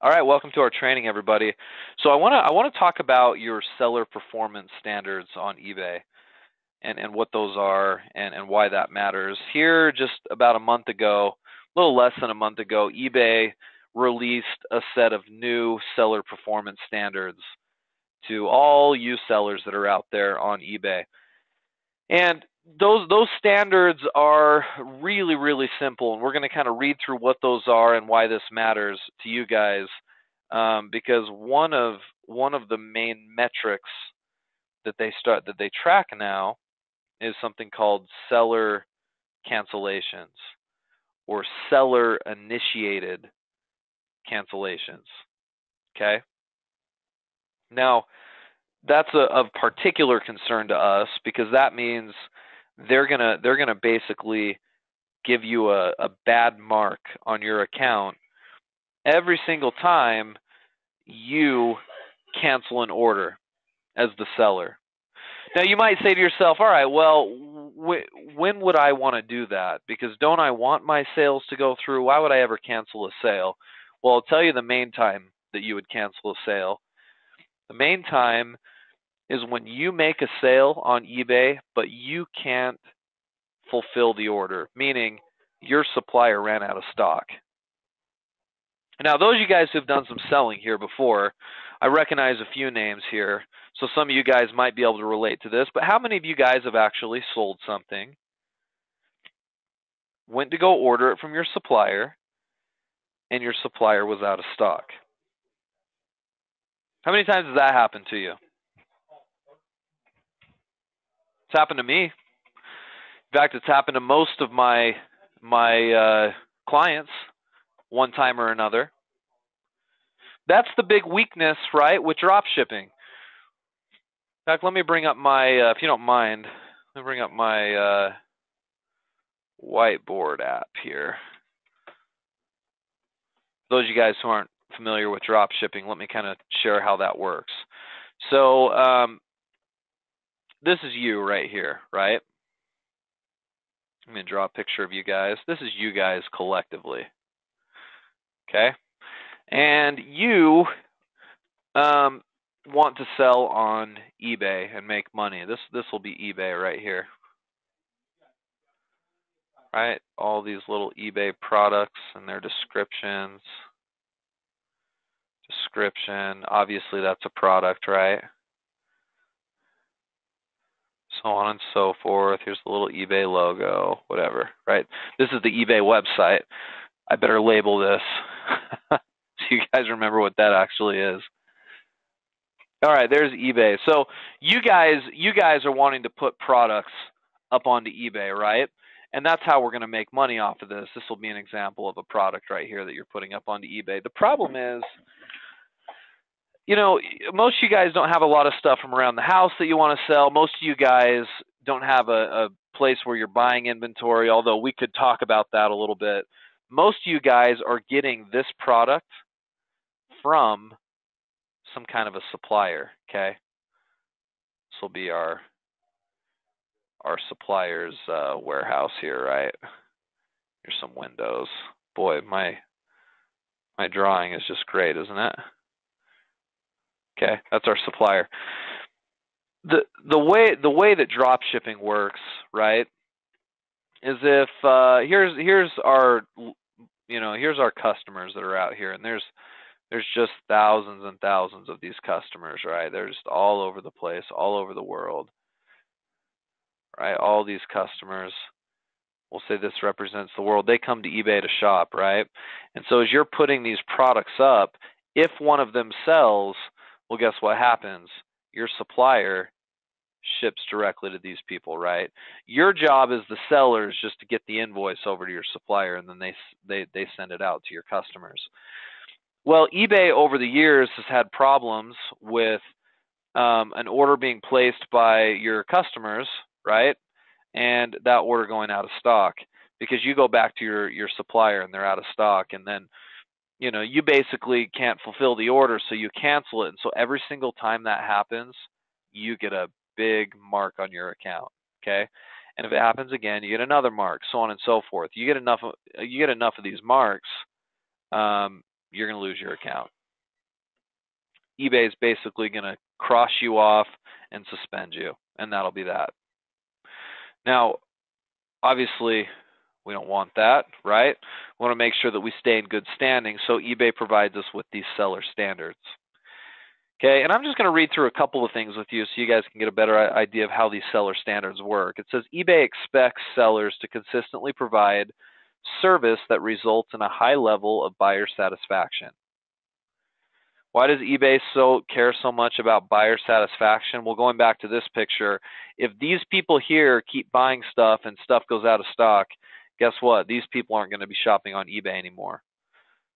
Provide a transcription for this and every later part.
All right, welcome to our training, everybody. So I want to talk about your seller performance standards on eBay and what those are and why that matters. Here, just about a month ago, a little less than a month ago, eBay released a set of new seller performance standards to all you sellers that are out there on eBay. And those standards are really, really simple, and we're going to kind of read through what those are and why this matters to you guys, because one of the main metrics that they track now is something called seller cancellations or seller initiated cancellations. Okay. Now, that's of particular concern to us because that means they're gonna basically give you a bad mark on your account every single time you cancel an order as the seller. Now you might say to yourself, all right, well, when would I want to do that? Because don't I want my sales to go through? Why would I ever cancel a sale? Well, I'll tell you the main time that you would cancel a sale. The main time is when you make a sale on eBay, but you can't fulfill the order, meaning your supplier ran out of stock. Now, those of you guys who've done some selling here before, I recognize a few names here, so some of you guys might be able to relate to this, but how many of you guys have actually sold something, went to go order it from your supplier, and your supplier was out of stock? How many times has that happened to you? It's happened to me. In fact, it's happened to most of my clients one time or another. That's the big weakness, right, with drop shipping. In fact, let me bring up my, if you don't mind, let me bring up my whiteboard app here. Those of you guys who aren't familiar with drop shipping, let me kind of share how that works. So this is you right here, right? I'm going to draw a picture of you guys. This is you guys collectively. Okay? And you want to sell on eBay and make money. This will be eBay right here. Right? All these little eBay products and their descriptions. Description, obviously that's a product, right? So on and so forth. Here's the little eBay logo, whatever, right? This is the eBay website. I better label this so you guys remember what that actually is. All right, there's eBay. So you guys are wanting to put products up onto eBay, right? And that's how we're going to make money off of this. This will be an example of a product right here that you're putting up onto eBay. The problem is, you know, most of you guys don't have a lot of stuff from around the house that you want to sell. Most of you guys don't have a place where you're buying inventory, although we could talk about that a little bit. Most of you guys are getting this product from some kind of a supplier, okay? This will be our supplier's warehouse here, right? Here's some windows. Boy, my drawing is just great, isn't it? Okay, that's our supplier. The way that drop shipping works, right, is if here's our customers that are out here, and there's just thousands and thousands of these customers, right? They're just all over the place, all over the world, right? All these customers, we'll say this represents the world. They come to eBay to shop, right? And so as you're putting these products up, if one of them sells, well, guess what happens? Your supplier ships directly to these people, right? Your job as the seller is just to get the invoice over to your supplier, and then they send it out to your customers. Well, eBay over the years has had problems with an order being placed by your customers, right? And that order going out of stock because you go back to your supplier and they're out of stock, and then you basically can't fulfill the order, so you cancel it. And so every single time that happens, you get a big mark on your account, okay? And if it happens again, you get another mark, so on and so forth. You get enough of these marks, you're going to lose your account. eBay is basically going to cross you off and suspend you, and that'll be that. Now, obviously, we don't want that, right? We want to make sure that we stay in good standing, so eBay provides us with these seller standards. Okay, and I'm just going to read through a couple of things with you so you guys can get a better idea of how these seller standards work. It says eBay expects sellers to consistently provide service that results in a high level of buyer satisfaction. Why does eBay care so much about buyer satisfaction? Well, going back to this picture, if these people here keep buying stuff and stuff goes out of stock, guess what? These people aren't going to be shopping on eBay anymore.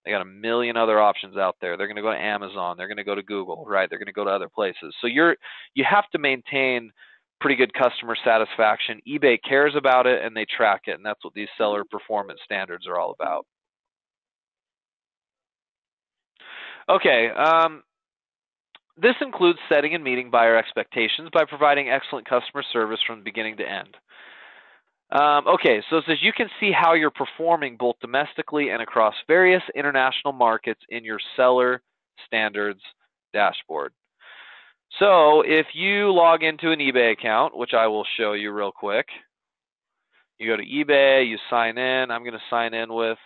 They got a million other options out there. They're going to go to Amazon. They're going to go to Google, right? They're going to go to other places. So you have to maintain pretty good customer satisfaction. eBay cares about it and they track it, and that's what these seller performance standards are all about. Okay, this includes setting and meeting buyer expectations by providing excellent customer service from beginning to end. Okay, so it says you can see how you're performing both domestically and across various international markets in your seller standards dashboard. So if you log into an eBay account, which I will show you real quick, you go to eBay, you sign in. I'm going to sign in with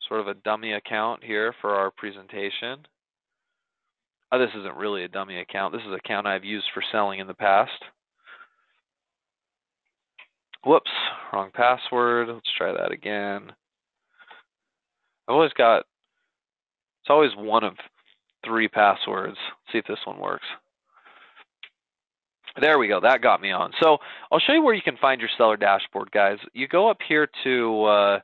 sort of a dummy account here for our presentation. Oh, this isn't really a dummy account. This is an account I've used for selling in the past. Whoops, wrong password. Let's try that again. It's always one of 3 passwords. Let's see if this one works. There we go. That got me on. So I'll show you where you can find your seller dashboard, guys. You go up here to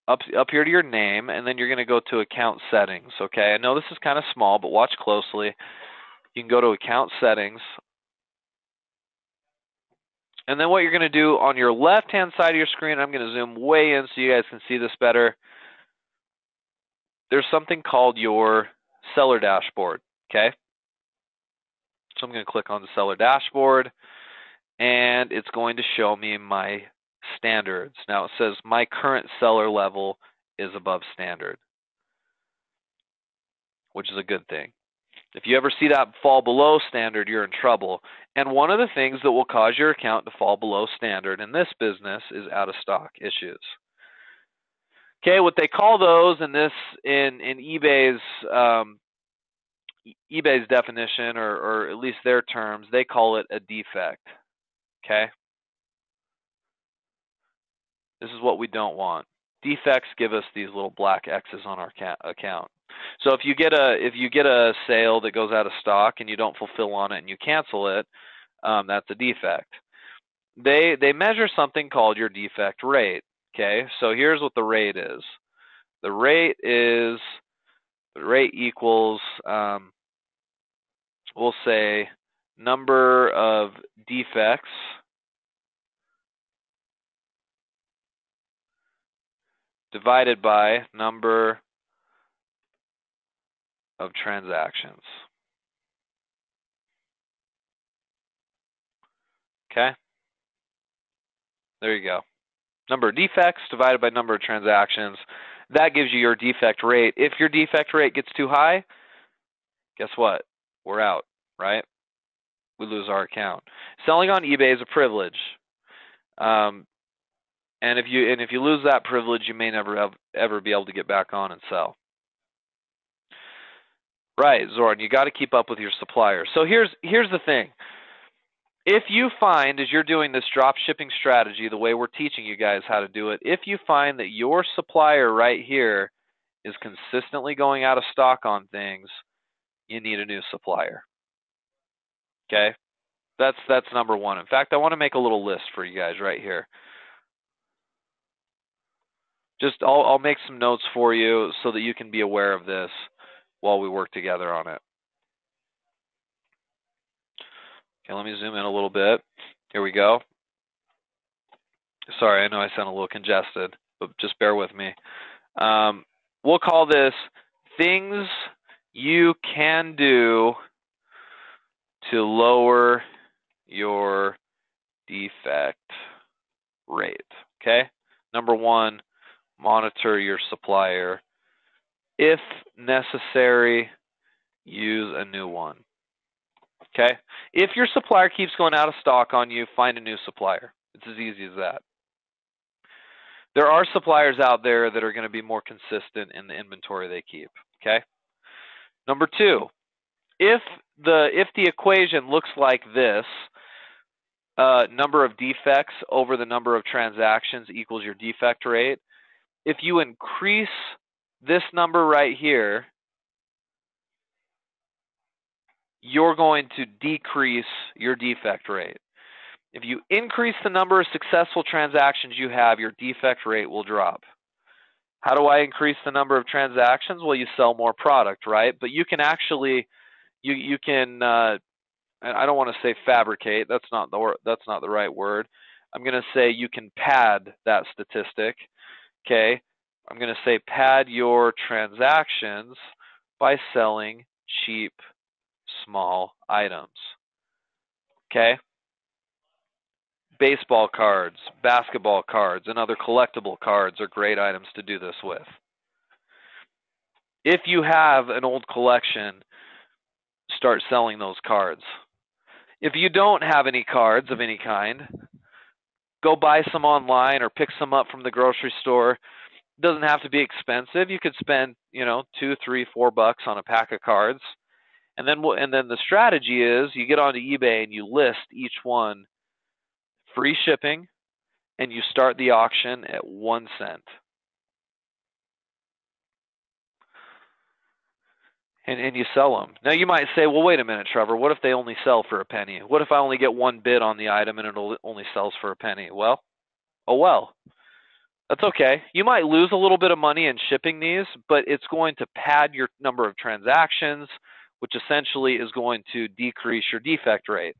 up here to your name, and then you're going to go to account settings. Okay, I know this is kind of small, but watch closely. You can go to account settings. And then what you're going to do on your left-hand side of your screen, I'm going to zoom way in so you guys can see this better. There's something called your seller dashboard, okay? So I'm going to click on the seller dashboard, and it's going to show me my standards. Now it says my current seller level is above standard, which is a good thing. If you ever see that fall below standard, you're in trouble. And one of the things that will cause your account to fall below standard in this business is out-of-stock issues. Okay, what they call those in eBay's eBay's definition, or at least their terms, they call it a defect. Okay, this is what we don't want. Defects give us these little black X's on our account. So if you get a sale that goes out of stock and you don't fulfill on it and you cancel it, that's a defect. They measure something called your defect rate. Okay, so here's what the rate is. The rate equals we'll say number of defects divided by number of transactions. Okay, there you go. Number of defects divided by number of transactions. That gives you your defect rate. If your defect rate gets too high, guess what? We're out, right? We lose our account. Selling on eBay is a privilege. And if you lose that privilege, you may never ever be able to get back on and sell. Right, Zoran, you got to keep up with your suppliers. So here's the thing. If you find, as you're doing this drop shipping strategy, the way we're teaching you guys how to do it, if you find that your supplier right here is consistently going out of stock on things, you need a new supplier. Okay? That's number one. In fact, I want to make a little list for you guys right here. I'll make some notes for you so that you can be aware of this while we work together on it. Okay, let me zoom in a little bit. Here we go. Sorry, I know I sound a little congested, but just bear with me. We'll call this things you can do to lower your defect rate. Okay? Number one, monitor your supplier. If necessary, use a new one. Okay? If your supplier keeps going out of stock on you, find a new supplier. It's as easy as that. There are suppliers out there that are going to be more consistent in the inventory they keep. Okay? Number two, if the equation looks like this, number of defects over the number of transactions equals your defect rate. If you increase this number right here, you're going to decrease your defect rate. If you increase the number of successful transactions you have, your defect rate will drop. How do I increase the number of transactions? Well, you sell more product, right? But you can actually, you can, I don't want to say fabricate. That's not the right word. I'm going to say you can pad that statistic. Okay, I'm going to say pad your transactions by selling cheap, small items. Okay? Baseball cards, basketball cards, and other collectible cards are great items to do this with. If you have an old collection, start selling those cards. If you don't have any cards of any kind, go buy some online or pick some up from the grocery store. It doesn't have to be expensive. You could spend, $2, $3, $4 on a pack of cards. And then the strategy is you get onto eBay and you list each one free shipping, and you start the auction at 1 cent. And you sell them. Now you might say, well, wait a minute, Trevor, what if they only sell for a penny? What if I only get one bid on the item and it only sells for a penny? Well, that's okay. You might lose a little bit of money in shipping these, but it's going to pad your number of transactions, which essentially is going to decrease your defect rate.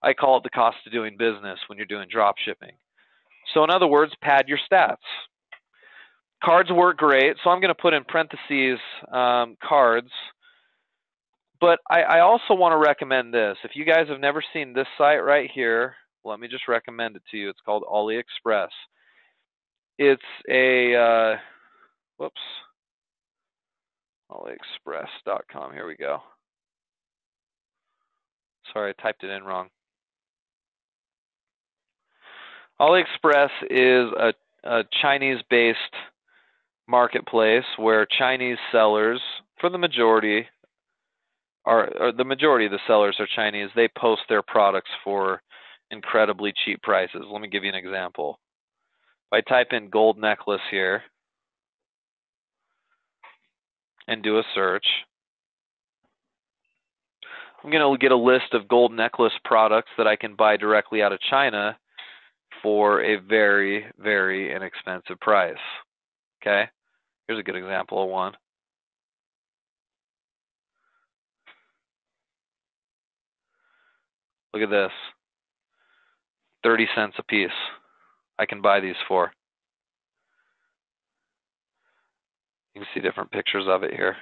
I call it the cost of doing business when you're doing drop shipping. So in other words, pad your stats. Cards work great, so I'm going to put in parentheses cards. But I also want to recommend this. If you guys have never seen this site right here, let me just recommend it to you. It's called AliExpress. It's a, AliExpress.com. Here we go. Sorry, I typed it in wrong. AliExpress is a Chinese-based marketplace where Chinese sellers, for the majority, the majority of the sellers are Chinese. They post their products for incredibly cheap prices. Let me give you an example. If I type in gold necklace here and do a search, I'm going to get a list of gold necklace products that I can buy directly out of China for a very, very inexpensive price. Okay? Here's a good example of one. Look at this. 30 cents a piece. I can buy these for. You can see different pictures of it here.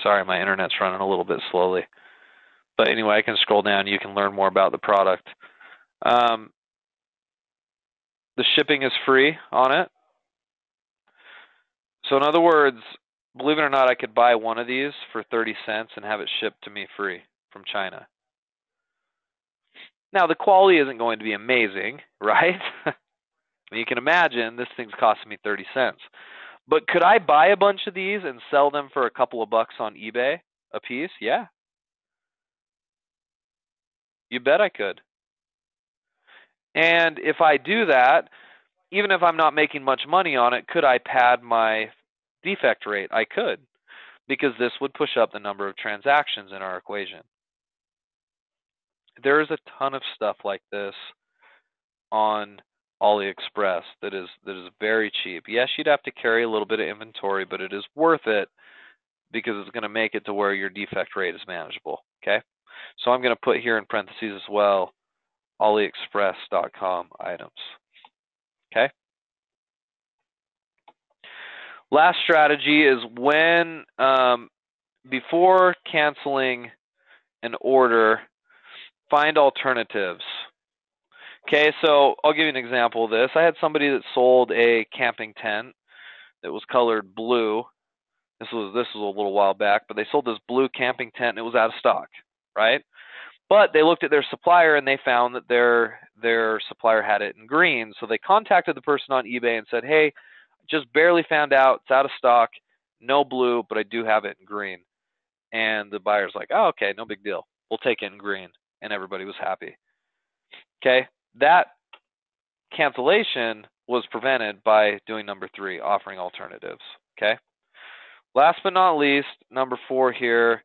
Sorry, my internet's running a little bit slowly. But anyway, I can scroll down. You can learn more about the product. The shipping is free on it. So in other words, believe it or not, I could buy one of these for 30 cents and have it shipped to me free from China. Now, the quality isn't going to be amazing, right? You can imagine this thing's costing me 30 cents. But could I buy a bunch of these and sell them for a couple of bucks on eBay a piece? Yeah. You bet I could. And if I do that, even if I'm not making much money on it, could I pad my defect rate? I could, because this would push up the number of transactions in our equation. There is a ton of stuff like this on AliExpress that is very cheap. Yes, you'd have to carry a little bit of inventory, but it is worth it because it's going to make it to where your defect rate is manageable. Okay, so I'm going to put here in parentheses as well, AliExpress.com items. Okay. Last strategy is when before canceling an order, find alternatives. Okay, so I'll give you an example of this. I had somebody that sold a camping tent that was colored blue. This was a little while back, but they sold this blue camping tent and it was out of stock, right? But they looked at their supplier and they found that their supplier had it in green. So they contacted the person on eBay and said, "Hey, just barely found out it's out of stock, no blue, but I do have it in green." And the buyer's like, "Oh, okay, no big deal. We'll take it in green." And everybody was happy. Okay, that cancellation was prevented by doing number 3, offering alternatives. Okay. Last but not least, number 4 here,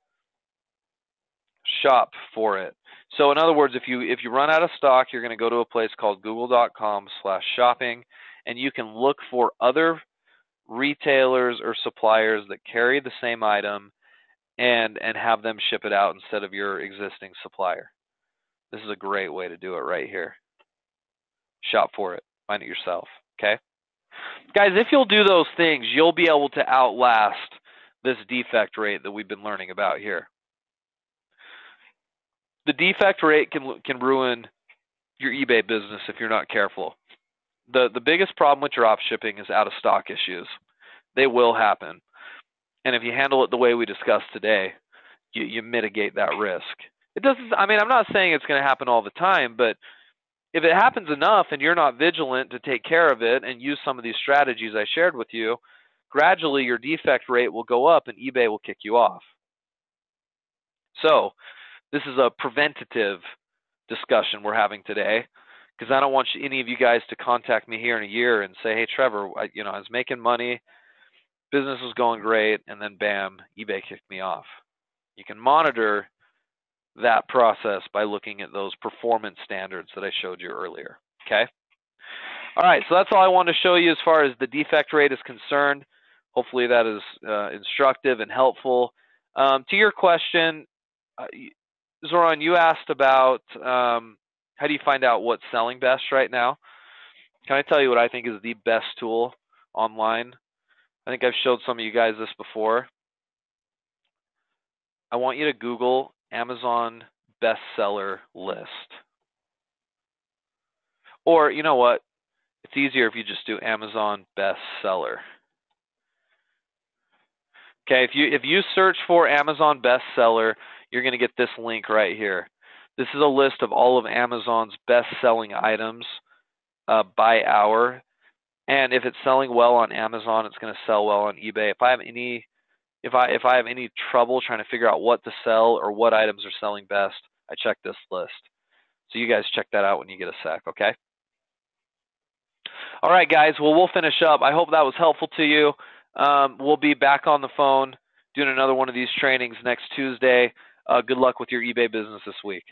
shop for it. So in other words, if you run out of stock, you're going to go to a place called google.com/shopping, and you can look for other retailers or suppliers that carry the same item and have them ship it out instead of your existing supplier. This is a great way to do it right here. Shop for it. Find it yourself. Okay? Guys, if you'll do those things, you'll be able to outlast this defect rate that we've been learning about here. The defect rate can ruin your eBay business if you're not careful. The biggest problem with drop shipping is out of stock issues. They will happen. And if you handle it the way we discussed today, you mitigate that risk. It doesn't, I mean, I'm not saying it's going to happen all the time, but if it happens enough and you're not vigilant to take care of it and use some of these strategies I shared with you, gradually your defect rate will go up and eBay will kick you off. So this is a preventative discussion we're having today, because I don't want any of you guys to contact me here in a year and say, "Hey, Trevor, I was making money, business was going great, and then bam, eBay kicked me off." You can monitor that process by looking at those performance standards that I showed you earlier. Okay? All right, so that's all I wanted to show you as far as the defect rate is concerned. Hopefully that is instructive and helpful. To your question, Zoran, you asked about how do you find out what's selling best right now? Can I tell you what I think is the best tool online? I think I've showed some of you guys this before. I want you to Google Amazon bestseller list. Or, you know what? It's easier if you just do Amazon bestseller. Okay, if you search for Amazon bestseller, you're going to get this link right here. This is a list of all of Amazon's best-selling items by hour. And if it's selling well on Amazon, it's going to sell well on eBay. If I have any trouble trying to figure out what to sell or what items are selling best, I check this list. So you guys check that out when you get a sec, okay? All right, guys. Well, we'll finish up. I hope that was helpful to you. We'll be back on the phone doing another one of these trainings next Tuesday. Good luck with your eBay business this week.